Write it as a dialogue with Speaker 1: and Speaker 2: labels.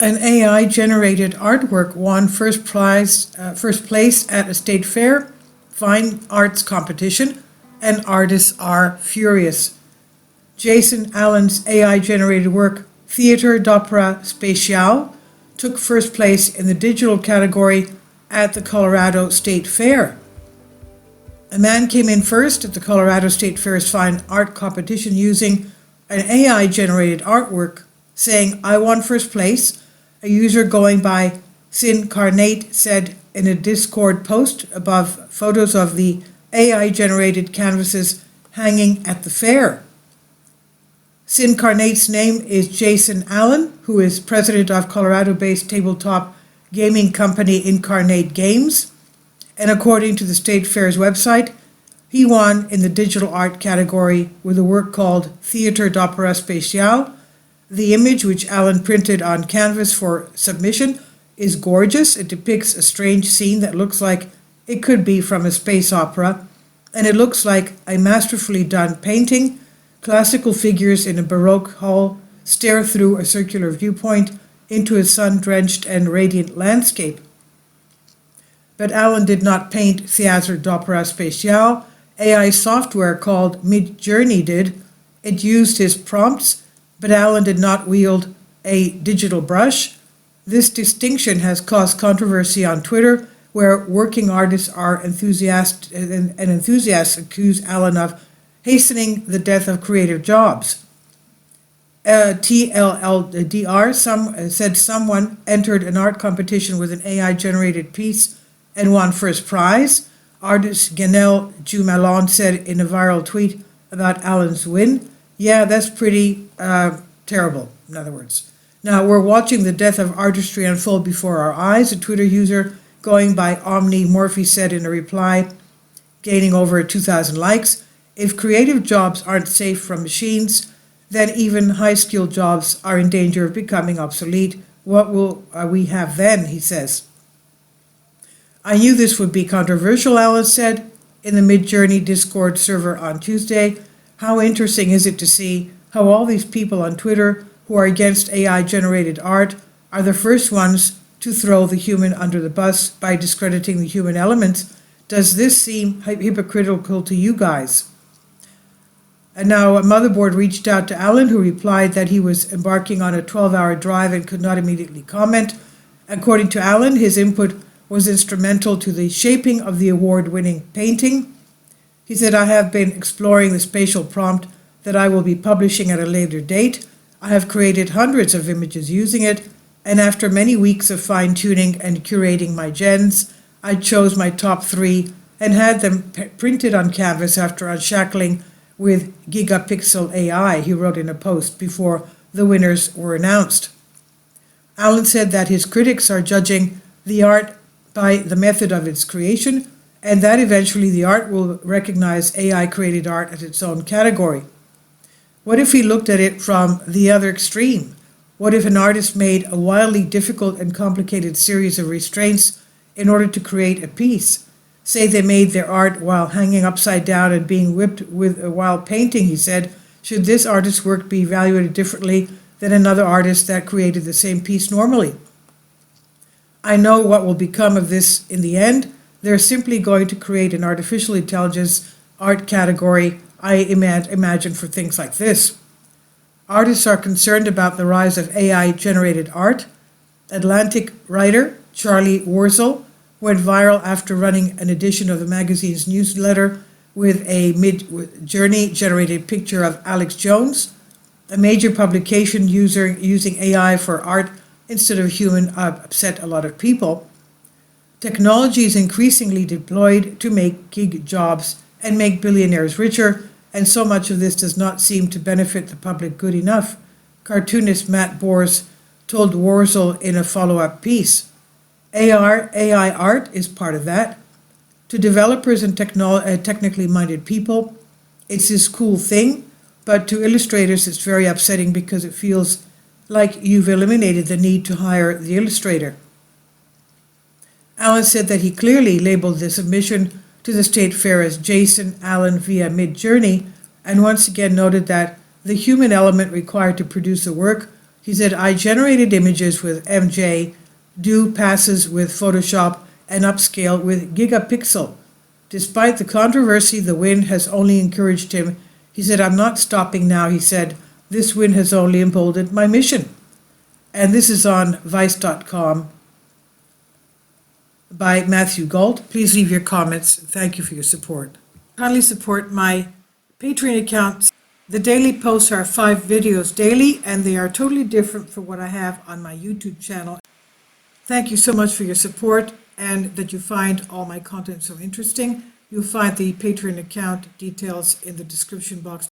Speaker 1: An AI-generated artwork won first place at a state fair, fine arts competition, and artists are furious. Jason Allen's AI-generated work, Theatre d'Opera Spatiale, took first place in the digital category at the Colorado State Fair. A man came in first at the Colorado State Fair's fine art competition using an AI-generated artwork, saying, "I won first place." A user going by Sincarnate said in a Discord post above photos of the AI-generated canvases hanging at the fair. Sincarnate's name is Jason Allen, who is president of Colorado-based tabletop gaming company Incarnate Games. And according to the State Fair's website, he won in the digital art category with a work called Theatre d'Opera Spatiale. The image, which Allen printed on canvas for submission, is gorgeous. It depicts a strange scene that looks like it could be from a space opera, and it looks like a masterfully done painting. Classical figures in a Baroque hall stare through a circular viewpoint into a sun-drenched and radiant landscape. But Allen did not paint Theatre d'Opera Spatiale. AI software called Midjourney did. It used his prompts, but Allen did not wield a digital brush. This distinction has caused controversy on Twitter, where working artists are enthusiasts accuse Allen of hastening the death of creative jobs. TLLDR said someone entered an art competition with an AI-generated piece and won first prize. Artist Ganel Jumalon said in a viral tweet about Allen's win, "Yeah, that's pretty terrible," in other words. Now, we're watching the death of artistry unfold before our eyes, a Twitter user going by Omni Morphy said in a reply, gaining over 2,000 likes. If creative jobs aren't safe from machines, then even high-skilled jobs are in danger of becoming obsolete. What will we have then, he says. I knew this would be controversial, Allen said in the Midjourney Discord server on Tuesday. How interesting is it to see how all these people on Twitter who are against AI-generated art are the first ones to throw the human under the bus by discrediting the human elements. Does this seem hypocritical to you guys? And now a motherboard reached out to Allen, who replied that he was embarking on a 12-hour drive and could not immediately comment. According to Allen, his input was instrumental to the shaping of the award-winning painting. He said, "I have been exploring the spatial prompt that I will be publishing at a later date. I have created hundreds of images using it, and after many weeks of fine-tuning and curating my gens, I chose my top 3 and had them printed on canvas after unshackling with Gigapixel AI," he wrote in a post before the winners were announced. Allen said that his critics are judging the art by the method of its creation, and that eventually the art will recognize AI-created art as its own category. What if we looked at it from the other extreme? What if an artist made a wildly difficult and complicated series of restraints in order to create a piece? Say they made their art while hanging upside down and being whipped while painting, he said. Should this artist's work be evaluated differently than another artist that created the same piece normally? I know what will become of this in the end. They're simply going to create an artificial intelligence art category, I imagine, for things like this. Artists are concerned about the rise of AI-generated art. Atlantic writer Charlie Warzel went viral after running an edition of the magazine's newsletter with a Midjourney-generated picture of Alex Jones. A major publication using AI for art instead of human upset a lot of people. Technology is increasingly deployed to make gig jobs and make billionaires richer, and so much of this does not seem to benefit the public good enough, cartoonist Matt Bors told Warzel in a follow-up piece. AI art is part of that. To developers and technically minded people, it's this cool thing, but to illustrators it's very upsetting because it feels like you've eliminated the need to hire the illustrator. Allen said that he clearly labeled the submission to the State Fair as Jason Allen via Midjourney, and once again noted that the human element required to produce a work He said, I generated images with MJ, do passes with Photoshop, and upscale with Gigapixel. Despite the controversy, the win has only encouraged him. He said, I'm not stopping now. He said, this win has only emboldened my mission. And this is on Vice.com by Matthew Galt. Please leave your comments. Thank you for your support. Kindly support my Patreon account. The daily posts are 5 videos daily, and they are totally different from what I have on my YouTube channel. Thank you so much for your support and that you find all my content so interesting. You'll find the Patreon account details in the description box.